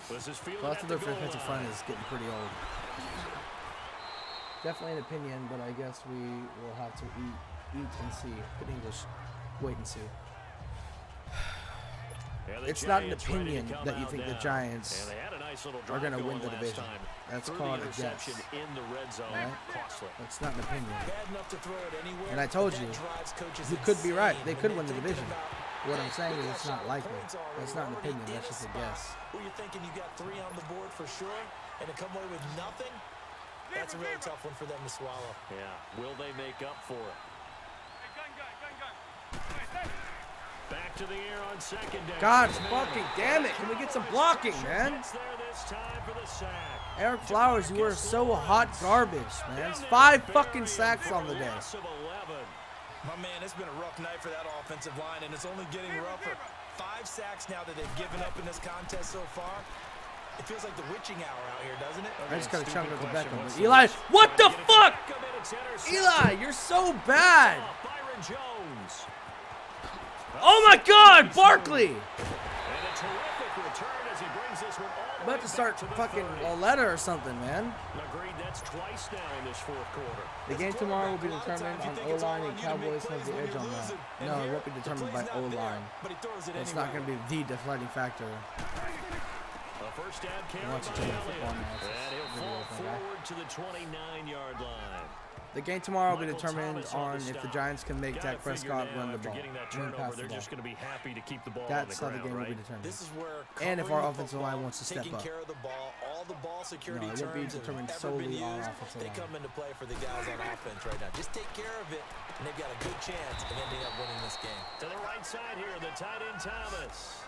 Plus, their defensive front is getting pretty old. Definitely an opinion, but I guess we will have to eat and see. Good English. Wait and see. It's not an opinion that you think the Giants are going to win the division. That's called a guess. Right? That's not an opinion. And I told you, you could be right. They could win the division. What I'm saying is it's not likely. That's not an opinion. That's just a guess. Where you're thinking you got 3 on the board for sure, and to come away with nothing, that's a really tough one for them to swallow. Yeah. Will they make up for it? Back to the air on second down. God fucking damn it. Can we get some blocking, man? Eric Flowers, you are so hot garbage, man. It's 5 fucking sacks on the day. My man, it's been a rough night for that offensive line, and it's only getting rougher. 5 sacks now that they've given up in this contest so far. It feels like the witching hour out here, doesn't it? I just got to chunk it to Beckham. But Eli, what the fuck? Eli, you're so bad. Oh my God, Barkley! I'm about to start fucking Oleta or something, man. That's twice now in this 4th quarter. The game tomorrow will be determined on O-line, and Cowboys have the edge on that. No, it won't be determined by O-line. It's not going to be the deciding factor. First down, And he'll fall forward to the 29-yard line. The game tomorrow will be determined on if the Giants can make Dak Prescott run the ball. They're just going to be happy to keep the ball. That's how the game will be determined. And if our offensive line wants to step up. No, it won't be determined solely on offensive line. They come into play for the guys on offense right now. Just take care of it, and they've got a good chance of ending up winning this game. To the right side here, the tight end Thomas.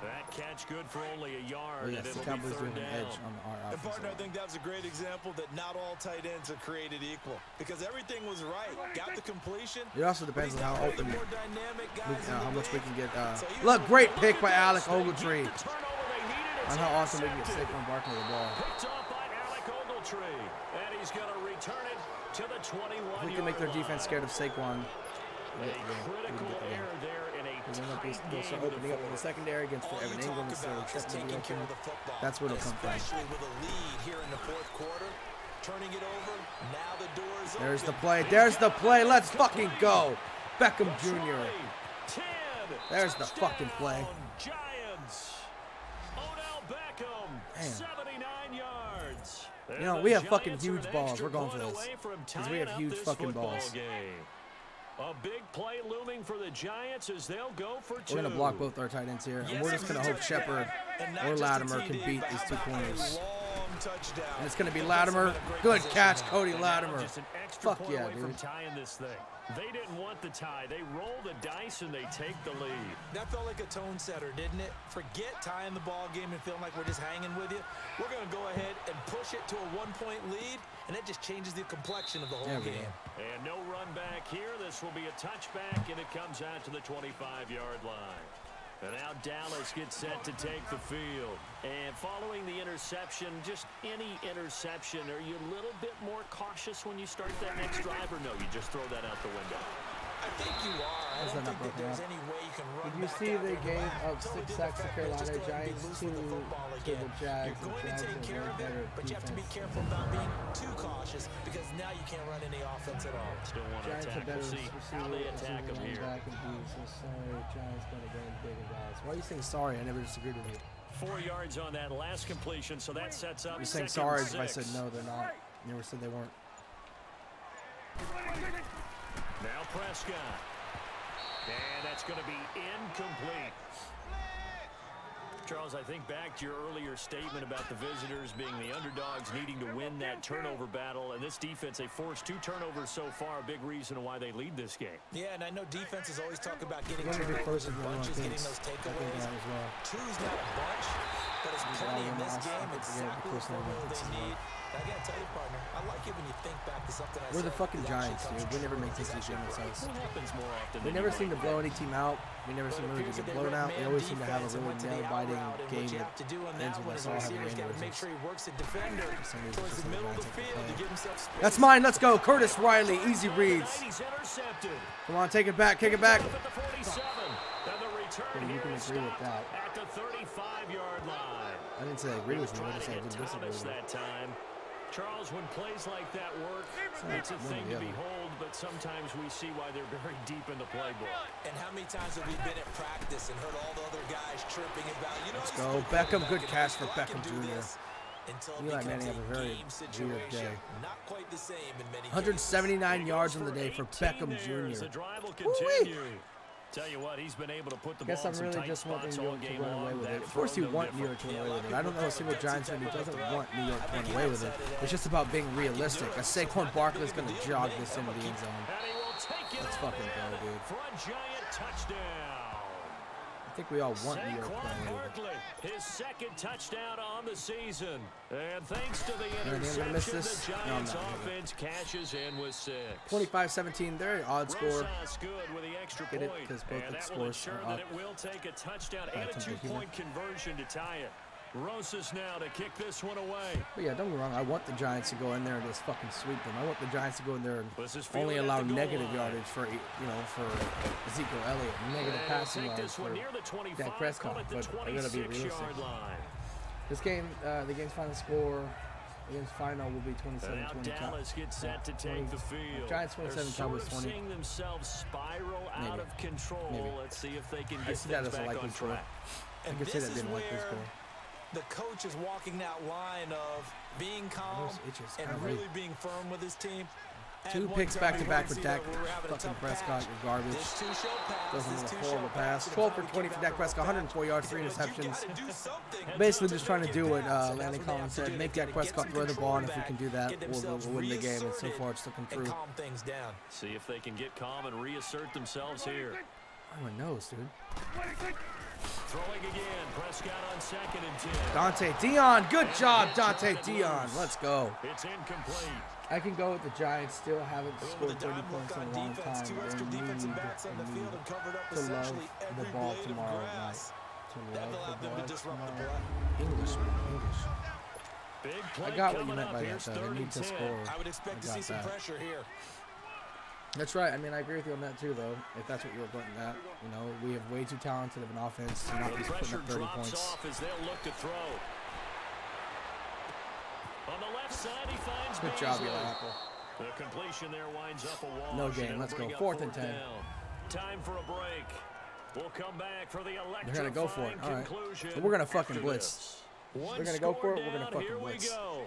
That catch good for only a yard. Well, yes, the Cowboys do have an edge on our offense. And partner, I think that was a great example that not all tight ends are created equal, because everything was right. Got the completion. It also depends on how open, how much we can get. Look, great pick by Alec Ogletree. On how awesome we can get Saquon Barkley the ball. Picked off by Alec Ogletree, and he's going to return it to the 21-yard line. We can make their defense scared of Saquon. Critical error there in a they'll start opening up in the secondary against Evan Ingram instead of Chester. That's where it'll come from. With a lead here in the 4th quarter, turning it over. Now the door is open. There's the play. There's the play. Let's fucking go. Beckham Jr. There's the fucking play. Giants. Odell Beckham. 79 yards. You know, we have fucking huge balls. We're going for this. Because we have huge fucking balls. A big play looming for the Giants as they'll go for 2. We're going to block both our tight ends here. And we're just going to hope Shepard or Latimer can beat these 2 corners. And it's going to be Latimer. Good catch, Cody Latimer. Fuck yeah, dude. They didn't want the tie. They roll the dice and they take the lead. That felt like a tone setter, didn't it? Forget tying the ball game and feeling like we're just hanging with you. We're going to go ahead and push it to a 1-point lead, and that just changes the complexion of the whole game. And no run back here. This will be a touchback, and it comes out to the 25-yard line. And now Dallas gets set to take the field. And following the interception, just any interception, are you a little bit more cautious when you start that next drive, or no, you just throw that out the window? I think you are. I don't think that there's any way you can run. Did you see they gave up 6 sacks to Carolina Giants to the Jags? You're going to take care of it, but you have to be careful about being too cautious, because now you can't run any offense at all. Still want to attack. We'll see how they attack them here. Sorry, Giants got a game bigger, guys. Why are you saying sorry? I never disagreed with you. 4 yards on that last completion, so that sets up. You're saying sorry if I said no, they're not. You never said they weren't. Now Prescott. And that's going to be incomplete. Charles, I think back to your earlier statement about the visitors being the underdogs, needing to win that turnover battle. And this defense, they forced 2 turnovers so far, a big reason why they lead this game. Yeah, and I know defenses always talk about getting turnovers in bunches, getting those takeaways. 2's not a bunch, but it's plenty in this game. Exactly what they need. I gotta tell you, partner, I like it when you think back to something I said. We're the fucking Giants, dude. We never make these game themselves. What happens more often? We never seem to blow any team out. We never seem really to get blown out. We always seem to have a really nail-biting game that ends with us all having aneurysms. That's mine. Let's go. Curtis Riley. Easy reads. Come on, take it back. Kick it back. Yeah, you can agree with that. At the 35-yard line. I didn't say I agree with you. I just said I didn't disagree with you. That time. Charles, when plays like that work, it's a thing to behold, but sometimes we see why they're very deep in the playbook. And how many times have we been at practice and heard all the other guys chirping about, you know, let's go. Beckham, good catch for Beckham Jr. Eli Manning have a very weird day. Not quite the same in many 179 yards on the day for Beckham Jr. The drive will continue. Tell you what, he's been able to put the ball in some really tight just wanting spots New all York to game run away long. with it. Of course you want New York to run away with it. I don't know a single Giants fan who doesn't want New York to run away with it. It's just about being realistic. A Saquon Barkley is going to jog this into the end zone. Let's fucking go, dude. For a giant touchdown. I think we all want New York to run away with it. His second touchdown on the season. And thanks to the interception, the Giants offense cashes in with 6. 25-17, very odd score. Good with the extra Get it? point. Because both And the that will scores ensure are that up. it will take a touchdown and a 2-point conversion to tie it. Rosas now to kick this one away. But yeah, don't get me wrong. I want the Giants to go in there and just fucking sweep them. I want the Giants to go in there and only allow negative yardage for, for Ezekiel Elliott, negative passing yards for Dak Prescott. But I gotta be realistic. This game, the game's final score, the game's final will be 27-20. Dallas gets set to take the field. Giants 27, Cowboys 20. Seeing themselves spiral out of control. Maybe. Let's see if they can I get see that things as a back likely on score. track. I could say that didn't likely score. The coach is walking that line of being calm and really being firm with his team. 2 picks back-to-back for Dak fucking Prescott. You're garbage. Throws him with a horrible pass. 12 for 20 for Dak Prescott. 104 yards, 3 interceptions. Basically just trying to do what Landon Collins said. Make Dak Prescott throw the ball, and if we can do that, we'll win the game. And so far, it's looking through. See if they can get calm and reassert themselves here. Oh, my nose, dude. Throwing again, Prescott on 2nd and 10. Dante Dion, good job, Dante Dion. Let's go. It's incomplete. I can go with the Giants. Still haven't scored 30 points in a long time. They need to love the ball tomorrow night. To love the ball tomorrow. English. Big play. I got what you meant by that, though. They need to score. I would expect to see some pressure here. That's right. I mean, I agree with you on that too, though. If that's what you were getting at, we have way too talented of an offense to not be putting up 30 points. Off as they'll look to throw. On the left side, he finds good job, Eli Apple. The completion there winds up a wall. No game. Let's go. 4th and 10. Time for a break. We'll come back for the electrifying They're gonna go for it. All right. Conclusion. So we're gonna fucking blitz. They're gonna go for it. We're gonna fucking blitz. Here we go.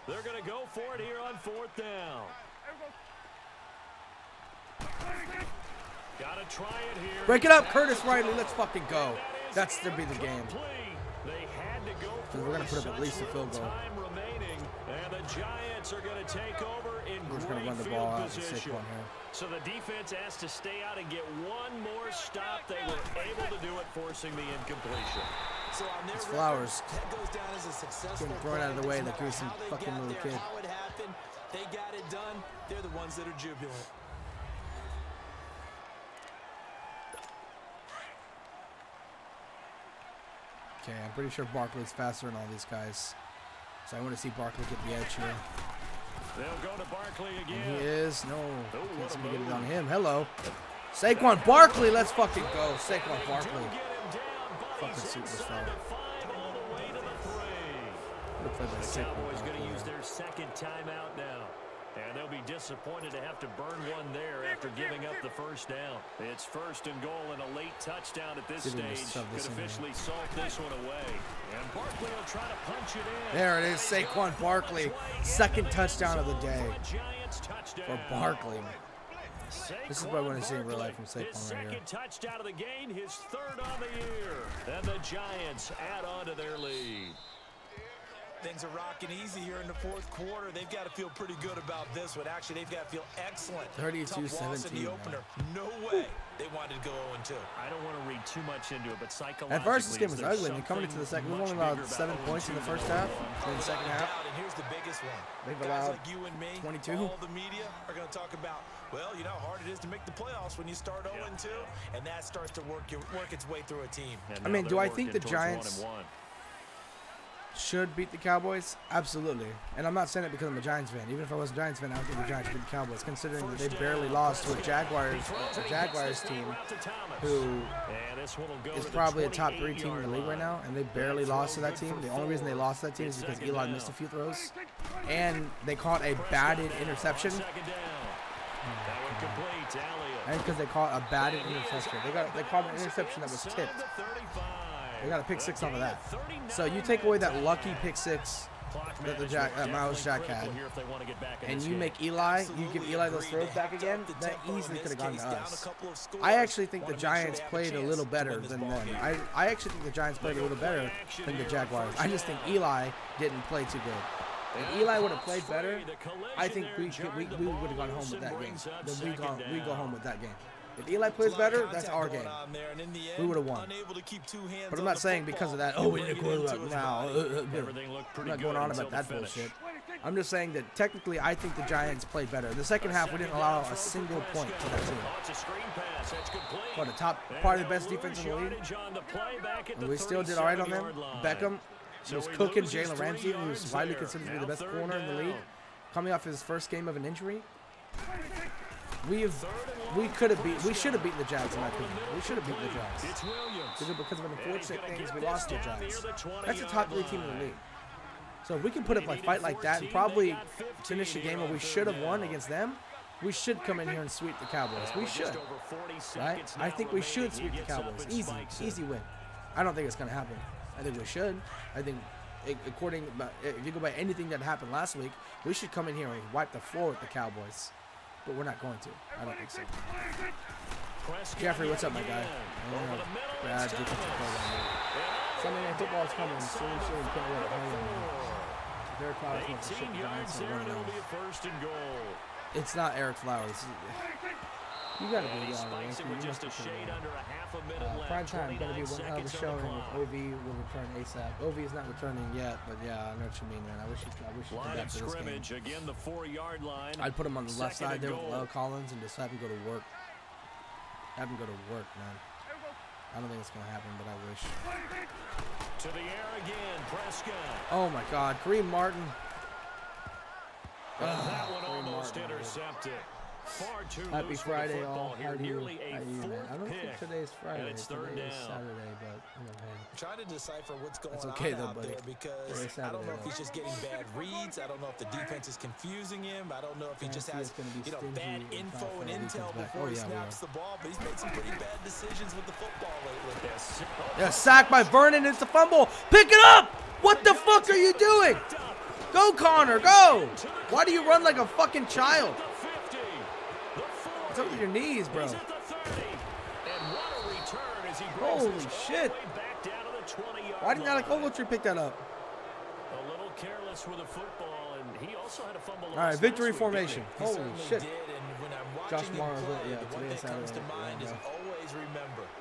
They're gonna go for it here on 4th down. Gotta try it here. Break it up, Curtis Riley. Let's fucking go. That's to be the game. They had to go for we're gonna put up at least a field goal. Time remaining, and the Giants are gonna take over in we're just gonna run the great ball field out and position. here. So the defense has to stay out and get one more stop. They were able to do it, forcing the incompletion. So on their it's Flowers. That goes down as a successful getting thrown out of the way like he was some fucking little kid. How it happened, they got it done. They're the ones that are jubilant. Okay, I'm pretty sure Barkley's faster than all these guys. So I want to see Barkley get the edge here. They'll go to Barkley again. And he is. No. Can't seem to get it on him. Hello. Saquon Barkley. Let's fucking go. Saquon Barkley. Fucking superstar. The Cowboys going to use their second timeout now. And they'll be disappointed to have to burn one there after giving up the first down. It's 1st and goal and a late touchdown at this stage. Could officially salt this one away. And Barkley will try to punch it in. There it is, Saquon Barkley. 2nd touchdown of the day for Barkley. This is what I want to see in real life from Saquon right here. Second touchdown of the game, his 3rd on the year. And the Giants add on to their lead. Things are rocking easy here in the 4th quarter. They've got to feel pretty good about this one. Actually, they've got to feel excellent. 32-17 in the opener. No way they wanted to go 0-2. I don't want to read too much into it, but psychologically, at first, this game was ugly. And coming into the second, we've only allowed 7 points in the first half. In the second half, and here's the biggest one. They've allowed like you and me, 22. All the media are going to talk about, well, you know how hard it is to make the playoffs when you start 0-2, and that starts to work its way through a team. I mean, do I think the Giants? should beat the Cowboys? Absolutely. And I'm not saying it because I'm a Giants fan. Even if I was a Giants fan, I would think the Giants should beat the Cowboys, considering that they barely lost to a Jaguars team who is probably a top 3 team in the league right now, and they barely lost to that team. The only reason they lost to that team is because Eli missed a few throws, and they caught a batted interception. And because they caught a batted interception. They caught an interception that was tipped. They got a pick 6 off of that. So you take away that lucky pick 6 that Miles Jack had, and you make Eli, you give Eli those throws back again, that easily could have gone to us. I actually think the Giants played a little better than them. I actually think the Giants played a little better than the Jaguars. I just think Eli didn't play too good. If Eli would have played better, I think we would have gone home with that game. We go home with that game. If Eli plays better, that's our game. We would have won. But I'm not saying because of that, oh, we need a quarterback now. I'm not going on about that bullshit. I'm just saying that technically I think the Giants played better. The second half, we didn't allow a single point to that team. What, the top, probably the best defense in the league? And we still did all right on them. Beckham was cooking Jalen Ramsey, who was widely considered to be the best corner in the league, coming off his first game of an injury. We should have beaten the Jags, in my opinion. We should have beaten the Jags. Because of unfortunate things, we lost to the Jags. That's a top 3 team in the league. So if we can put up a fight like that and probably finish a game where we should have won against them, we should come in here and sweep the Cowboys. We should, right? I think we should sweep the Cowboys. Easy win. I don't think it's going to happen. I think we should. I think, if you go by anything that happened last week, we should come in here and wipe the floor with the Cowboys. But we're not going to. I don't think so. Jeffrey, what's up, my guy? Bad defensive play down there. Sunday Night Football is coming soon. Can't wait. Derek Flowers wants to ship the Giants and run it. It's not Eric Flowers. You gotta be the honor. You must be kidding me. Prime time, gonna be one hell of a showing with OV will return ASAP. OV is not returning yet, but yeah, I know what you mean, man. I wish he'd come back to this game. Again, the 4-yard line. I'd put him on the left side there with Lyle Collins and just have him go to work. Have him go to work, man. I don't think it's gonna happen, but I wish. To the air again, Prescott. Oh my God, Kareem Martin. And that one almost intercepted. Happy Friday, all. How do you, man? I don't think today's Friday. It's Saturday, but you know, hey. I'm trying to decipher what's going on out there because I don't know if he's just getting bad reads. I don't know if the defense is confusing him. I don't know if he just has bad info and intel before he snaps the ball. But he's made some pretty bad decisions with the football lately. Yeah, sacked by Vernon. It's a fumble. Pick it up. What the fuck are you doing? Go, Connor. Go. Why do you run like a fucking child? What's up with your knees, bro? Holy shit. Why didn't Alec Ogletree pick that up? A little careless with the football, and he also had a fumble. All right, victory formation. Holy shit. Josh Morrow's today Saturday.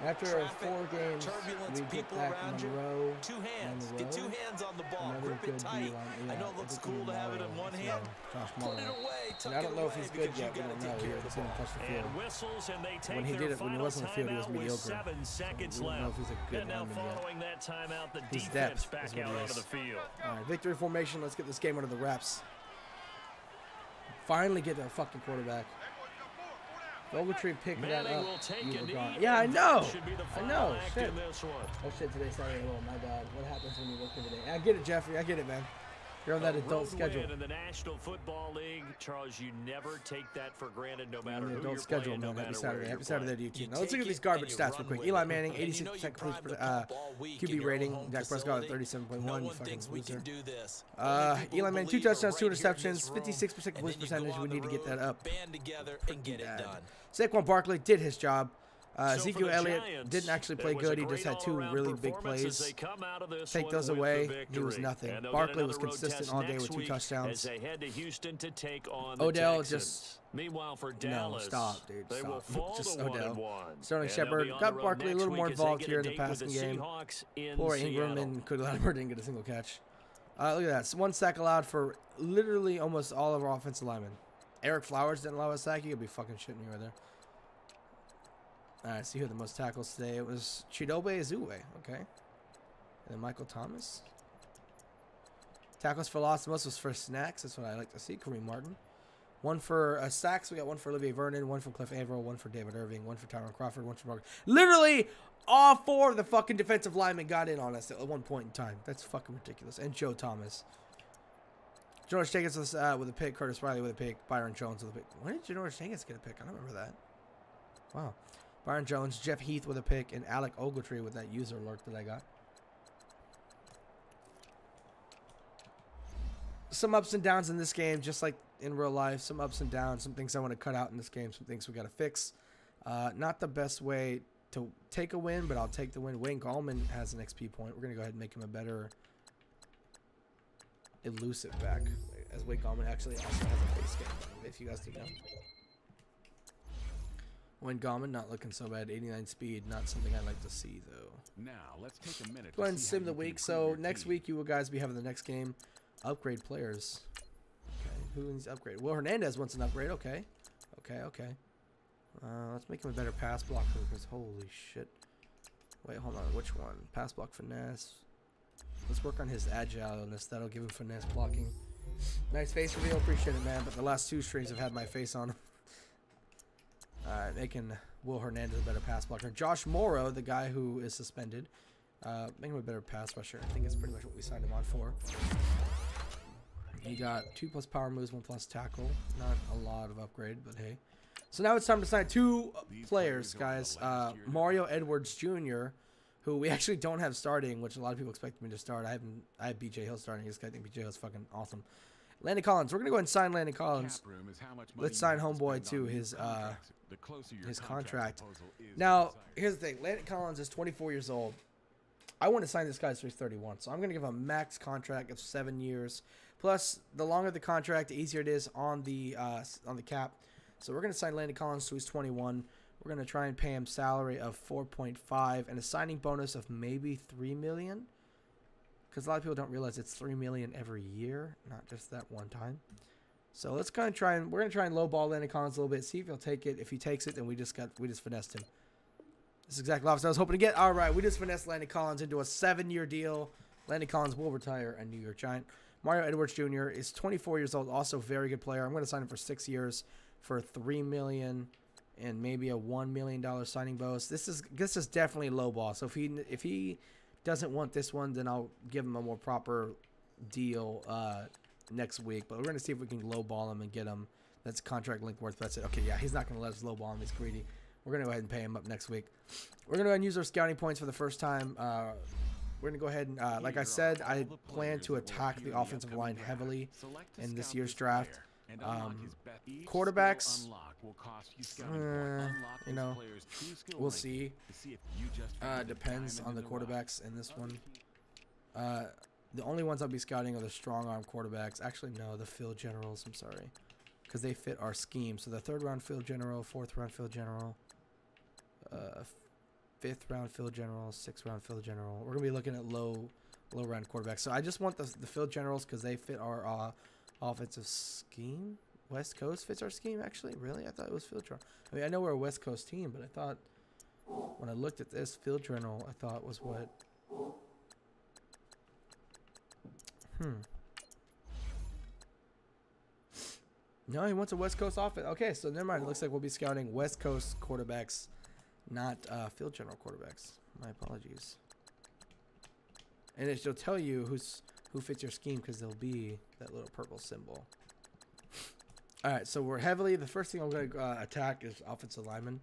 After 4 games, we get back Monroe. Two hands on the ball. Grip it tight. I know it looks cool to have it in one hand. Put it away. I don't know if he's good yet. We don't know. He hasn't seen him touch the field. When he did it, when he was on the field, he was mediocre. So we don't know if he's a good lineman yet. He's depth is what he is. All right, victory formation. Let's get this game under the wraps. Finally get a fucking quarterback. Ogletree picked that up. You were gone. Yeah, I know. I know. Shit. Oh shit, today's Saturday. Oh my God. What happens when you work every day? I get it, Jeffrey. I get it, man. You're on that adult schedule. In the National Football League, Charles, you never take that for granted, no matter who adult you're schedule, playing, man. no Happy Saturday. Happy Saturday to you too. Now let's look at these garbage stats real quick. Eli Manning, 86% QB rating. Dak Prescott at 37.1. You fucking loser. Eli Manning, 2 touchdowns, 2 interceptions, 56% completion percentage. We need to get that up. Pretty bad. Saquon Barkley did his job. Ezekiel Elliott didn't actually play good. He just had 2 really big plays. Take those away, he was nothing. Barkley was consistent all day with 2 touchdowns. Odell just... Meanwhile, for Dallas, no, stop, dude. Stop. Just Odell. Sterling Shepard got Barkley a little more involved here in the passing game. Poor Ingram and Latimer didn't get a single catch. Look at that. 1 sack allowed for literally almost all of our offensive linemen. Eric Flowers didn't allow a sack. You could be fucking shitting me right there. All right, see who had the most tackles today. It was Chidobe Azue, okay. And then Michael Thomas. Tackles for loss. Most was for snacks. That's what I like to see. Kareem Martin. One for sacks. We got one for Olivier Vernon, one for Cliff Averill, one for David Irving, one for Tyron Crawford, one for Morgan. Literally, all 4 of the fucking defensive linemen got in on us at one point in time. That's fucking ridiculous. And Joe Thomas. George Jenkins with a pick. Curtis Riley with a pick. Byron Jones with a pick. When did George Jenkins get a pick? I don't remember that. Wow. Byron Jones, Jeff Heath with a pick, and Alec Ogletree with that user alert that I got. Some ups and downs in this game, just like in real life. Some ups and downs, some things I want to cut out in this game, some things we got to fix. Not the best way to take a win, but I'll take the win. Wayne Gallman has an XP point. We're going to go ahead and make him a better elusive back, as Wayne Gallman actually also has a base game, if you guys didn't know. Wayne Gallman not looking so bad. 89 speed, not something I like to see, though. Now, let's take a minute. Go ahead and sim the week. So next week, you will guys be having the next game. Upgrade players. Okay, who needs upgrade? Will Hernandez wants an upgrade. Okay. Let's make him a better pass blocker because holy shit. Wait, hold on. Which one? Pass block finesse. Let's work on his agileness. That'll give him finesse blocking. Nice face reveal. Appreciate it, man. But the last 2 streams have had my face on them. Alright, making Will Hernandez a better pass blocker. Josh Morrow, the guy who is suspended. Make him a better pass rusher. I think it's pretty much what we signed him on for. He got 2+ power moves, 1+ tackle. Not a lot of upgrade, but hey. So now it's time to sign 2 players, guys. Mario Edwards Jr., who we actually don't have starting, which a lot of people expect me to start. I have BJ Hill starting. I think BJ Hill is fucking awesome. Landon Collins. We're gonna go ahead and sign Landon Collins. Let's sign homeboy to his contract. Now, here's the thing. Landon Collins is 24 years old. I want to sign this guy so he's 31. So I'm gonna give him a max contract of 7 years. Plus, the longer the contract, the easier it is on the cap. So we're gonna sign Landon Collins so he's 21. We're gonna try and pay him salary of 4.5 and a signing bonus of maybe 3 million. Because a lot of people don't realize it's 3 million every year, not just that one time. So let's kind of try and we're gonna try and lowball Landon Collins a little bit, see if he'll take it. If he takes it, then we just finessed him. This is exactly the opposite I was hoping to get. All right, we just finessed Landon Collins into a 7-year deal. Landon Collins will retire a New York Giant. Mario Edwards Jr. is 24 years old, also a very good player. I'm going to sign him for 6 years for $3 million and maybe a $1 million signing bonus. This is definitely low ball. So if he doesn't want this one, then I'll give him a more proper deal next week. But we're going to see if we can low ball him and get him. That's contract link worth. That's it. Okay, yeah, he's not going to let us low ball him. He's greedy. We're going to go ahead and pay him up next week. We're going to go ahead and use our scouting points for the first time. We're going to go ahead and, like I said, I plan to attack the offensive line heavily in this year's draft. Quarterbacks, you know, we'll see. Depends on the quarterbacks in this one. The only ones I'll be scouting are the strong arm quarterbacks. Actually, no, the field generals. I'm sorry. Because they fit our scheme. So the 3rd round field general, 4th round field general, 5th round field general, 6th round field general. We're gonna be looking at low round quarterbacks. So I just want the field generals because they fit our offensive scheme. West Coast fits our scheme, actually. Really, I thought it was field general. I mean, I know we're a West Coast team, but I thought when I looked at this field general, I thought was what. No, he wants a West Coast offense. Okay, so never mind. It looks like we'll be scouting West Coast quarterbacks, not field general quarterbacks. My apologies. And it'll tell you who fits your scheme because there'll be that little purple symbol. All right, so we're heavily. The first thing I'm going to attack is offensive lineman.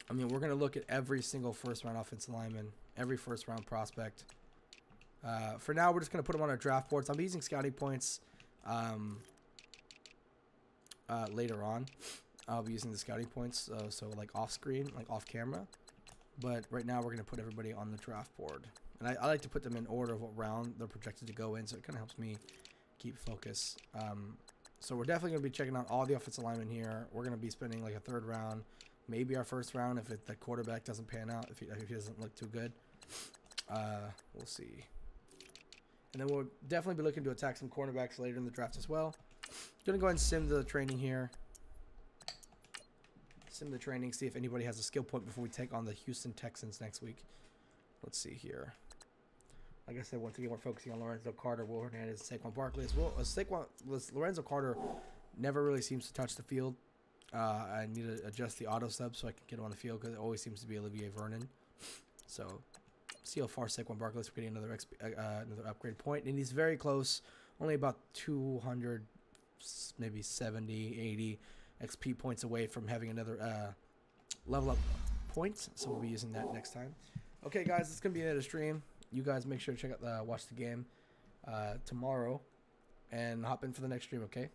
I mean, we're going to look at every single first-round offensive lineman, every first-round prospect. For now, we're just going to put them on our draft boards. I'll be using scouting points later on. I'll be using the scouting points, so like off-screen, like off-camera. But right now, we're going to put everybody on the draft board. And I like to put them in order of what round they're projected to go in, so it kind of helps me keep focus. So we're definitely going to be checking out all the offensive linemen here. We're going to be spending like a 3rd round, maybe our 1st round if the quarterback doesn't pan out, if he doesn't look too good. We'll see. And then we'll definitely be looking to attack some cornerbacks later in the draft as well. Going to go ahead and sim the training here. Sim the training, see if anybody has a skill point before we take on the Houston Texans next week. Let's see here. Like I said, once again, we're focusing on Lorenzo Carter, Will Hernandez, and Saquon Barkley. Lorenzo Carter never really seems to touch the field. I need to adjust the auto sub so I can get him on the field because it always seems to be Olivier Vernon. So, see how far Saquon Barkley is getting another upgrade point. And he's very close, only about 200, maybe 70, 80 XP points away from having another level up point. So, we'll be using that next time. Okay, guys, it's going to be the end of the stream. You guys make sure to check out watch the game tomorrow and hop in for the next stream, okay?